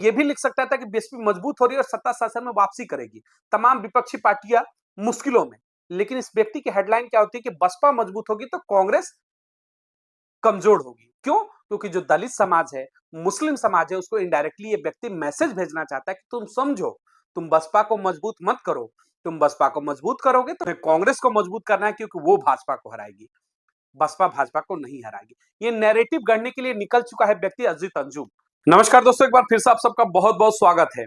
ये भी लिख सकता था कि बीएसपी मजबूत हो रही है और सत्ता शासन में वापसी करेगी, तमाम विपक्षी पार्टियां मुश्किलों में। लेकिन इस व्यक्ति की हेडलाइन क्या होती है कि बसपा मजबूत होगी तो कांग्रेस कमजोर होगी। क्यों? क्योंकि जो दलित समाज है, मुस्लिम समाज है, उसको इनडायरेक्टली ये व्यक्ति मैसेज भेजना चाहता है कि तुम समझो, तुम बसपा को मजबूत मत करो। तुम बसपा को मजबूत करोगे तो कांग्रेस को मजबूत करना है, क्योंकि वो भाजपा को हराएगी, बसपा भाजपा को नहीं हराएगी। ये नैरेटिव गढ़ने के लिए निकल चुका है व्यक्ति अजीत अंजुम। नमस्कार दोस्तों, एक बार फिर से आप सबका बहुत बहुत स्वागत है।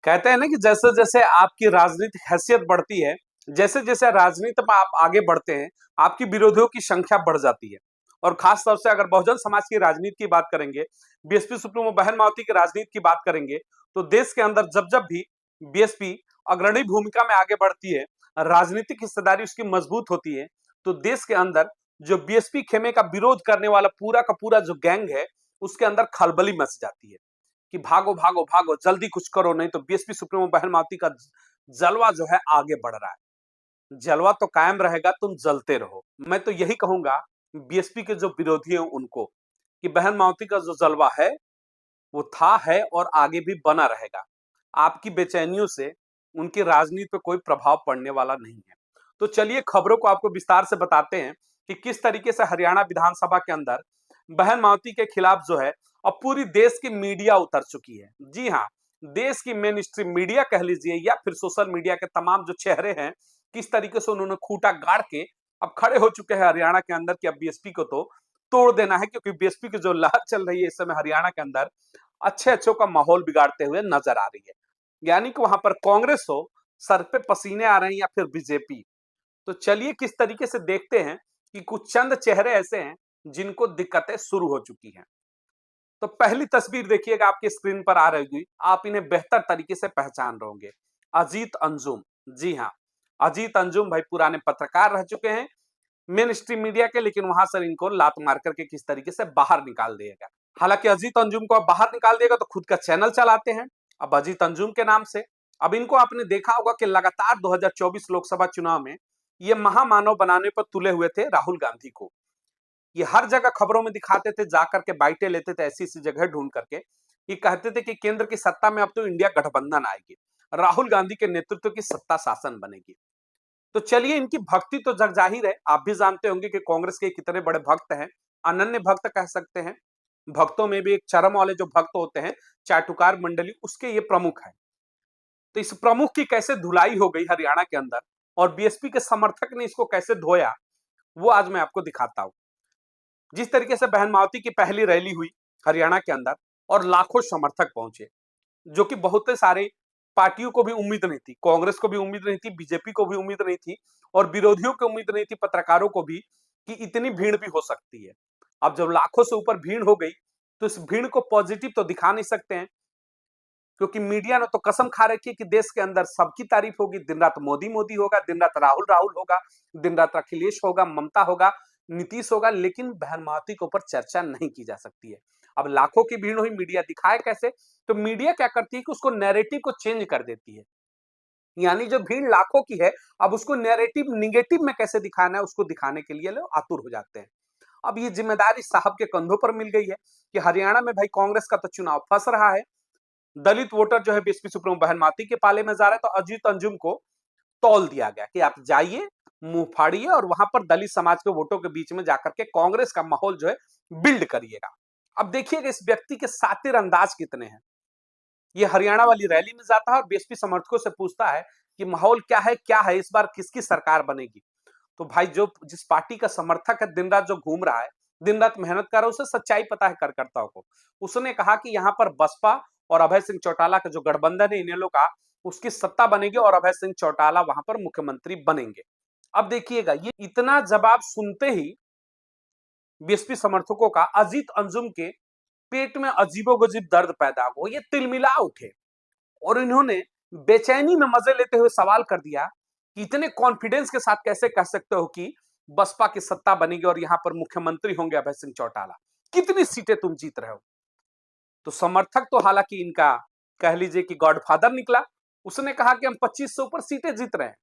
कहते हैं ना कि जैसे जैसे आपकी राजनीतिक हैसियत बढ़ती है, जैसे जैसे राजनीति में आप आगे बढ़ते हैं, आपकी विरोधियों की संख्या बढ़ जाती है। और खास तौर से अगर बहुजन समाज की राजनीति की बात करेंगे, बीएसपी सुप्रीमो बहन मावती की राजनीति की बात करेंगे, तो देश के अंदर जब जब भी बीएसपी अग्रणी भूमिका में आगे बढ़ती है, राजनीतिक हिस्सेदारी उसकी मजबूत होती है, तो देश के अंदर जो बीएसपी खेमे का विरोध करने वाला पूरा का पूरा जो गैंग है, उसके अंदर खलबली मच जाती है कि भागो भागो भागो, जल्दी कुछ करो, नहीं तो बीएसपी सुप्रीमो बहन मावती का जलवा जो है आगे बढ़ रहा है। जलवा तो कायम रहेगा, तुम जलते रहो। मैं तो यही कहूंगा बीएसपी के जो विरोधी हैं उनको कि बहन मावती का जो जलवा है वो था, है और आगे भी बना रहेगा। आपकी बेचैनियों से उनकी राजनीति पे कोई प्रभाव पड़ने वाला नहीं है। तो चलिए खबरों को आपको विस्तार से बताते हैं कि किस तरीके से हरियाणा विधानसभा के अंदर बहन मावती के खिलाफ जो है अब पूरी देश की मीडिया उतर चुकी है। जी हाँ, देश की मेन स्ट्रीम मीडिया कह लीजिए या फिर सोशल मीडिया के तमाम जो चेहरे हैं, किस तरीके से उन्होंने खूंटा गाड़ के अब खड़े हो चुके हैं हरियाणा के अंदर कि अब बीएसपी को तो तोड़ देना है, क्योंकि बीएसपी की जो लहर चल रही है इस समय हरियाणा के अंदर अच्छे अच्छों का माहौल बिगाड़ते हुए नजर आ रही है। यानी कि वहां पर कांग्रेस हो, सर पे पसीने आ रहे हैं, या फिर बीजेपी। तो चलिए किस तरीके से देखते हैं कि कुछ चंद चेहरे ऐसे हैं जिनको दिक्कतें शुरू हो चुकी हैं। तो पहली तस्वीर देखिएगा, आपकी स्क्रीन पर आ रही होगी, आप इन्हें बेहतर तरीके से पहचान रहे होंगे। अजीत अंजुम। जी हाँ, अजीत अंजुम भाई पुराने पत्रकार रह चुके हैं मेन स्ट्रीम मीडिया के, लेकिन वहां से इनको लात मार करके किस तरीके से बाहर निकाल दिएगा। हालांकि अजीत अंजुम को अब बाहर निकाल देगा तो खुद का चैनल चलाते हैं अब अजीत अंजुम के नाम से। अब इनको आपने देखा होगा कि लगातार 2024 लोकसभा चुनाव में ये महामानव बनाने पर तुले हुए थे राहुल गांधी को। ये हर जगह खबरों में दिखाते थे, जाकर के बाइटें लेते थे ऐसी ऐसी जगह ढूंढ करके। ये कहते थे कि केंद्र की सत्ता में अब तो इंडिया गठबंधन आएगी, राहुल गांधी के नेतृत्व की सत्ता शासन बनेगी। तो चलिए, इनकी भक्ति तो जग जाहिर है, आप भी जानते होंगे कि कांग्रेस के कितने बड़े भक्त हैं, अनन्य भक्त कह सकते हैं। भक्तों में भी एक चरम वाले जो भक्त होते हैं, चाटुकार मंडली, उसके ये प्रमुख है। तो इस प्रमुख की कैसे धुलाई हो गई हरियाणा के अंदर और बीएसपी के समर्थक ने इसको कैसे धोया, वो आज मैं आपको दिखाता हूं। जिस तरीके से बहन मावती की पहली रैली हुई हरियाणा के अंदर और लाखों समर्थक पहुंचे, जो कि बहुत सारे पार्टियों को भी उम्मीद नहीं थी, कांग्रेस को भी उम्मीद नहीं थी, बीजेपी को भी उम्मीद नहीं थी और विरोधियों को उम्मीद नहीं थी, पत्रकारों को भी, कि इतनी भीड़ भी हो सकती है। अब जब लाखों से ऊपर भीड़ हो गई तो इस भीड़ को पॉजिटिव तो दिखा नहीं सकते हैं, क्योंकि मीडिया ने तो कसम खा रखी है कि देश के अंदर सबकी तारीफ होगी, दिन रात मोदी मोदी होगा, दिन रात राहुल राहुल होगा, दिन रात अखिलेश होगा, ममता होगा, नीतीश होगा, लेकिन बहन मावती के ऊपर चर्चा नहीं की जा सकती है। अब लाखों की भीड़ हुई, मीडिया दिखाए कैसे? तो मीडिया क्या करती है कि उसको नैरेटिव को चेंज कर देती है। यानी जो भीड़ लाखों की है, अब उसको नैरेटिव निगेटिव में कैसे दिखाना है, उसको दिखाने के लिए लोग आतुर हो जाते हैं। अब ये जिम्मेदारी साहब के कंधों पर मिल गई है कि हरियाणा में भाई कांग्रेस का तो चुनाव फंस रहा है, दलित वोटर जो है बीएसपी सुप्रीमो बहन मावती के पाले में जा रहा है, तो अजीत अंजुम को तौल दिया गया कि आप जाइए, मुंह फाड़िए और वहां पर दलित समाज के वोटों के बीच में जाकर के कांग्रेस का माहौल जो है बिल्ड करिएगा। अब देखिएगा इस व्यक्ति के सातिर अंदाज कितने हैं। ये हरियाणा वाली रैली में जाता है और बीएसपी समर्थकों से पूछता है कि माहौल क्या है, इस बार किसकी सरकार बनेगी। तो भाई जो जिस पार्टी का समर्थक है, दिन रात जो घूम रहा है, दिन रात मेहनत कर रहा है, उसे सच्चाई पता है कार्यकर्ताओं को। उसने कहा कि यहाँ पर बसपा और अभय सिंह चौटाला का जो गठबंधन है इन लोगों का, उसकी सत्ता बनेगी और अभय सिंह चौटाला वहां पर मुख्यमंत्री बनेंगे। अब देखिएगा, ये इतना जवाब सुनते ही बीएसपी समर्थकों का अजीत अंजुम के पेट में अजीबोगरीब दर्द पैदा हुआ, ये तिलमिला उठे और इन्होंने बेचैनी में मजे लेते हुए सवाल कर दिया कि इतने कॉन्फिडेंस के साथ कैसे कह सकते हो कि बसपा की सत्ता बनेगी और यहां पर मुख्यमंत्री होंगे अभय सिंह चौटाला, कितनी सीटें तुम जीत रहे हो। तो समर्थक तो हालांकि इनका कह लीजिए कि गॉडफादर निकला, उसने कहा कि हम 25 से ऊपर सीटें जीत रहे हैं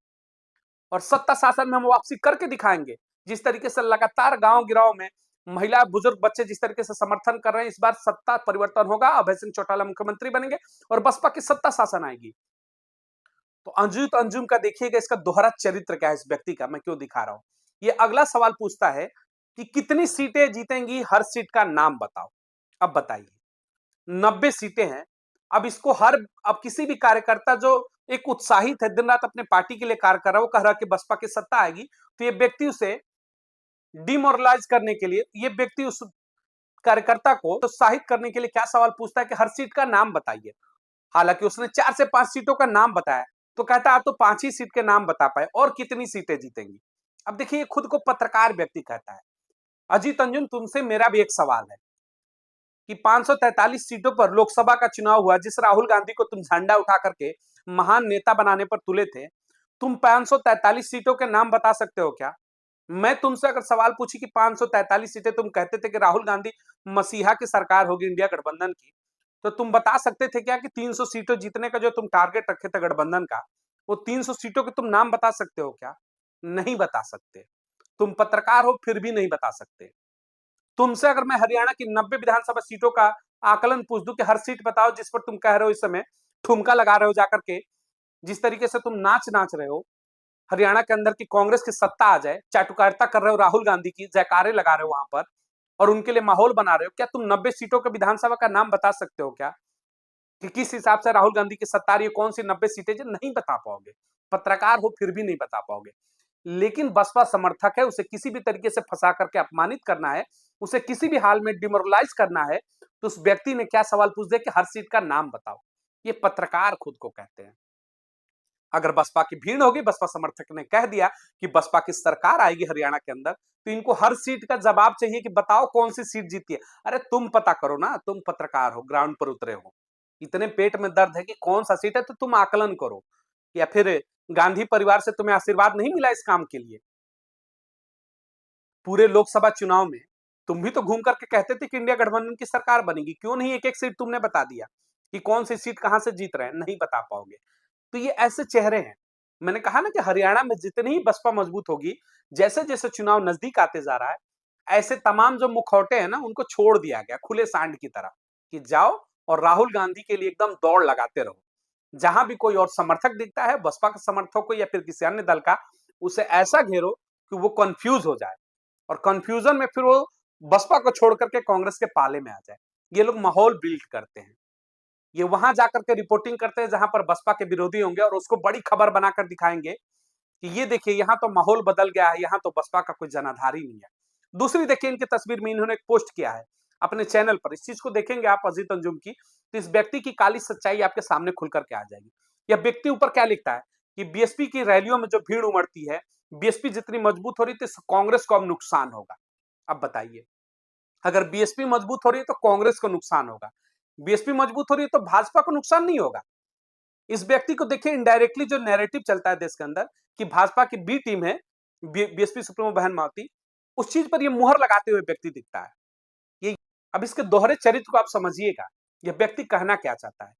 और सत्ता शासन में हम वापसी करके दिखाएंगे। जिस तरीके से लगातार गांव गिराव में महिला, बुजुर्ग, बच्चे जिस तरीके से समर्थन कर रहे हैं, इस बार सत्ता परिवर्तन होगा, अभय सिंह चौटाला मुख्यमंत्री बनेंगे और बसपा की सत्ता शासन आएगी। तो अंजुम अंजुम का देखिएगा इसका दोहरा चरित्र क्या है इस व्यक्ति का, मैं क्यों दिखा रहा हूं। ये अगला सवाल पूछता है कि कितनी सीटें जीतेंगी, हर सीट का नाम बताओ। अब बताइए, 90 सीटें हैं। अब इसको अब किसी भी कार्यकर्ता जो एक उत्साहित है, दिन रात अपने पार्टी के लिए कार्य कर रहा है, वो कह रहा है कि बसपा की सत्ता आएगी, तो ये व्यक्ति उसे डिमोरलाइज करने के लिए, ये व्यक्ति उस कार्यकर्ता को उत्साहित करने के लिए क्या सवाल पूछता है कि हर सीट का नाम बताइए। हालांकि उसने 4 से 5 सीटों का नाम बताया, तो कहता है आप तो 5 ही सीट के नाम बता पाए और कितनी सीटें जीतेंगी। अब देखिए, खुद को पत्रकार व्यक्ति कहता है। अजीत अंजुम, तुमसे मेरा भी एक सवाल है कि 543 सीटों पर लोकसभा का चुनाव हुआ, जिस राहुल गांधी को तुम झंडा उठा करके महान नेता बनाने पर तुले थे, तुम 543 सीटों के नाम बता सकते हो क्या? मैं तुमसे अगर सवाल पूछी कि 543 सीटें, तुम कहते थे कि राहुल गांधी मसीहा की सरकार होगी इंडिया गठबंधन की, तो तुम बता सकते थे क्या कि 300 सीटों जीतने का जो तुम टारगेट रखे थे गठबंधन का, वो 300 सीटों के तुम नाम बता सकते हो क्या? नहीं बता सकते। तुम पत्रकार हो फिर भी नहीं बता सकते। तुमसे अगर मैं हरियाणा की 90 विधानसभा सीटों का आकलन पूछ दूं कि हर सीट बताओ जिस पर तुम कह रहे हो इस समय ठुमका लगा रहे हो जाकर के, जिस तरीके से तुम नाच नाच रहे हो, हरियाणा के अंदर की कांग्रेस की सत्ता आ जाए, चाटुकारिता कर रहे हो राहुल गांधी की, जयकारे लगा रहे हो वहां पर और उनके लिए माहौल बना रहे हो, क्या तुम 90 सीटों के विधानसभा का नाम बता सकते हो क्या कि किस हिसाब से राहुल गांधी की सत्ता आ रही है, कौन सी 90 सीटें? जो नहीं बता पाओगे। पत्रकार हो फिर भी नहीं बता पाओगे। लेकिन बसपा समर्थक है, उसे किसी भी तरीके से फंसा करके अपमानित करना है, उसे किसी भी हाल में डिमोरलाइज करना है, तो उस व्यक्ति ने क्या सवाल पूछ दिया कि हर सीट का नाम बताओ। ये पत्रकार खुद को कहते हैं। अगर बसपा की भीड़ होगी, बसपा समर्थक ने कह दिया कि बसपा की सरकार आएगी हरियाणा के अंदर, तो इनको हर सीट का जवाब चाहिए कि बताओ कौन सी सीट जीती है। अरे तुम पता करो ना, तुम पत्रकार हो, ग्राउंड पर उतरे हो, इतने पेट में दर्द है कि कौन सा सीट है, तो तुम आकलन करो। या फिर गांधी परिवार से तुम्हें आशीर्वाद नहीं मिला इस काम के लिए? पूरे लोकसभा चुनाव में तुम भी तो घूम करके कहते थे कि इंडिया गठबंधन की सरकार बनेगी, क्यों नहीं एक एक सीट तुमने बता दिया कि कौन सी सीट कहां से जीत रहे हैं? नहीं बता पाओगे। तो ये ऐसे चेहरे हैं। मैंने कहा ना कि हरियाणा में जितनी ही बसपा मजबूत होगी, जैसे जैसे चुनाव नजदीक आते जा रहा है, ऐसे तमाम जो मुखौटे हैं ना, उनको छोड़ दिया गया खुले सांड की तरह कि जाओ और राहुल गांधी के लिए एकदम दौड़ लगाते रहो। जहां भी कोई और समर्थक दिखता है, बसपा के समर्थक को या फिर किसी अन्य दल का, उसे ऐसा घेरो कि वो कंफ्यूज हो जाए और कंफ्यूजन में फिर वो बसपा को छोड़ करके कांग्रेस के पाले में आ जाए। ये लोग माहौल बिल्ड करते हैं। ये वहां जाकर के रिपोर्टिंग करते हैं जहां पर बसपा के विरोधी होंगे और उसको बड़ी खबर बनाकर दिखाएंगे कि ये देखिए यहाँ तो माहौल बदल गया है, यहाँ तो बसपा का कोई जनाधार ही नहीं है। दूसरी देखिए, इनकी तस्वीर में इन्होंने एक पोस्ट किया है अपने चैनल पर, इस चीज को देखेंगे आप अजीत अंजुम की, तो इस व्यक्ति की काली सच्चाई आपके सामने खुल करके आ जाएगी। यह व्यक्ति ऊपर क्या लिखता है कि बीएसपी की रैलियों में जो भीड़ उमड़ती है, बीएसपी जितनी मजबूत हो रही थी, कांग्रेस को अब नुकसान होगा। अब बताइए, अगर बीएसपी मजबूत हो रही है तो कांग्रेस को नुकसान होगा, बीएसपी मजबूत हो रही है तो भाजपा को नुकसान नहीं होगा। इस व्यक्ति को देखिए, इनडायरेक्टली जो नैरेटिव चलता है देश के अंदर कि भाजपा की बी टीम है, बीएसपी सुप्रीमो बहन मावती, उस चीज पर ये मुहर लगाते हुए व्यक्ति दिखता है। ये अब इसके दोहरे चरित्र को आप समझिएगा, यह व्यक्ति कहना क्या चाहता है।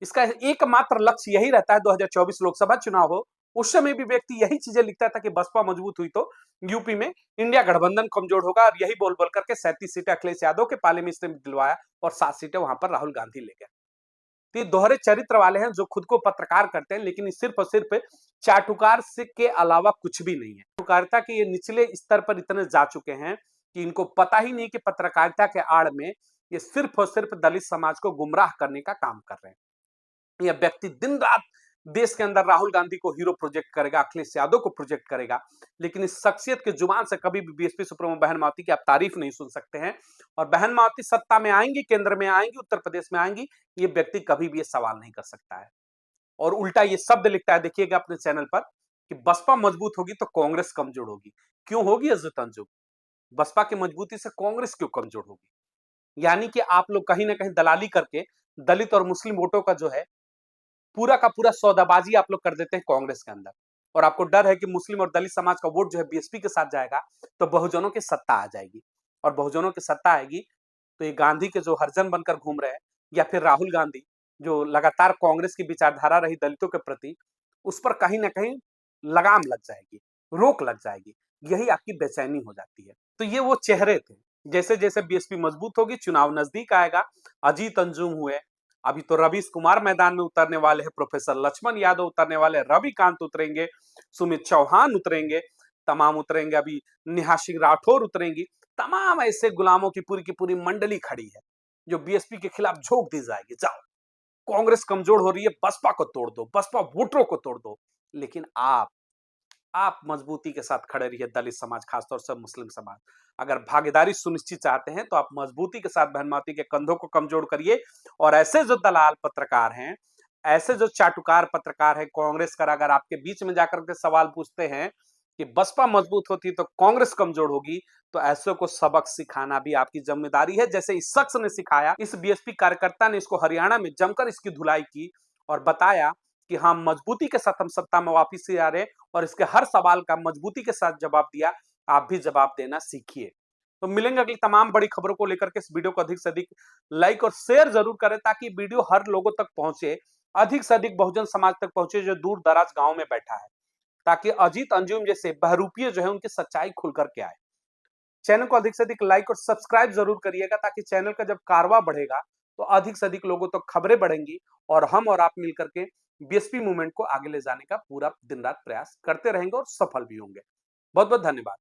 इसका एकमात्र लक्ष्य यही रहता है 2024 लोकसभा चुनाव हो, उस समय भी व्यक्ति यही चीजें लिखता था कि बसपा मजबूत हुई तो यूपी में इंडिया गठबंधन कमजोर होगा, और यही बोल बोल करके 37 सीटें अखिलेश यादव के पाले में इसने दिलवाया और 7 सीटें वहां पर राहुल गांधी ले गए। तो ये दोहरे चरित्र वाले हैं जो खुद को पत्रकार करते हैं, लेकिन सिर्फ और सिर्फ चाटुकार से के अलावा कुछ भी नहीं है। पत्रकारिता के ये निचले स्तर पर इतने जा चुके हैं कि इनको पता ही नहीं कि पत्रकारिता के आड़ में ये सिर्फ और सिर्फ दलित समाज को गुमराह करने का काम कर रहे हैं। यह व्यक्ति दिन रात देश के अंदर राहुल गांधी को हीरो प्रोजेक्ट करेगा, अखिलेश यादव को प्रोजेक्ट करेगा, लेकिन इस शख्सियत के जुबान से कभी भी बीएसपी सुप्रीमो बहन मावती की आप तारीफ नहीं सुन सकते हैं। और बहन मावती सत्ता में आएंगी, केंद्र में आएंगी, उत्तर प्रदेश में आएंगी, ये व्यक्ति कभी भी ये सवाल नहीं कर सकता है। और उल्टा ये शब्द लिखता है, देखिएगा अपने चैनल पर, कि बसपा मजबूत होगी तो कांग्रेस कमजोर होगी। क्यों होगी अजीत अंजुम? बसपा की मजबूती से कांग्रेस क्यों कमजोर होगी? यानी कि आप लोग कहीं ना कहीं दलाली करके दलित और मुस्लिम वोटों का जो है पूरा का पूरा सौदाबाजी आप लोग कर देते हैं कांग्रेस के अंदर, और आपको डर है कि मुस्लिम और दलित समाज का वोट जो है बीएसपी के साथ जाएगा तो बहुजनों की सत्ता आ जाएगी, और बहुजनों की सत्ता आएगी तो ये गांधी के जो हरजन बनकर घूम रहे हैं, या फिर राहुल गांधी जो लगातार कांग्रेस की विचारधारा रही दलितों के प्रति, उस पर कहीं ना कहीं लगाम लग जाएगी, रोक लग जाएगी। यही आपकी बेचैनी हो जाती है। तो ये वो चेहरे थे। जैसे जैसे बीएसपी मजबूत होगी, चुनाव नजदीक आएगा, अजीत अंजुम हुए, अभी तो रवीश कुमार मैदान में उतरने वाले हैं, प्रोफेसर लक्ष्मण यादव उतरने वाले, रविकांत उतरेंगे, सुमित चौहान उतरेंगे, तमाम उतरेंगे, अभी नेहा सिंह राठौर उतरेंगी। तमाम ऐसे गुलामों की पूरी मंडली खड़ी है जो बीएसपी के खिलाफ झोंक दी जाएगी। जाओ, कांग्रेस कमजोर हो रही है, बसपा को तोड़ दो, बसपा वोटरों को तोड़ दो। लेकिन आप मजबूती के साथ खड़े रहिए, दलित समाज, खासतौर से मुस्लिम समाज। अगर भागीदारी सुनिश्चित चाहते हैं तो आप मजबूती के साथ बहन माती के कंधों को कमजोर करिए। और ऐसे जो दलाल पत्रकार हैं, ऐसे जो चाटुकार पत्रकार हैं कांग्रेस का, अगर आपके बीच में जाकर के सवाल पूछते हैं कि बसपा मजबूत होती तो कांग्रेस कमजोर होगी, तो ऐसे को सबक सिखाना भी आपकी जिम्मेदारी है। जैसे इस शख्स ने सिखाया, इस बीएसपी कार्यकर्ता ने इसको हरियाणा में जमकर इसकी धुलाई की और बताया कि हाँ, मजबूती के साथ हम सत्ता में वापिस से आ रहे हैं और इसके हर सवाल का मजबूती के साथ जवाब दिया। आप भी जवाब देना सीखिए। तो मिलेंगे अगली तमाम बड़ी खबरों को लेकर के। इस वीडियो को अधिक से अधिक लाइक और शेयर जरूर करें ताकि वीडियो हर लोगों तक पहुंचे, अधिक से अधिक बहुजन समाज तक पहुंचे जो दूर दराज गांव में बैठा है, ताकि अजीत अंजुम जैसे बहरूपिये जो है उनकी सच्चाई खुल करके आए। चैनल को अधिक से अधिक लाइक और सब्सक्राइब जरूर करिएगा ताकि चैनल का जब कारवा बढ़ेगा तो अधिक से अधिक लोगों तक खबरें बढ़ेंगी और हम और आप मिलकर के बीएसपी मूवमेंट को आगे ले जाने का पूरा दिन रात प्रयास करते रहेंगे और सफल भी होंगे। बहुत बहुत धन्यवाद।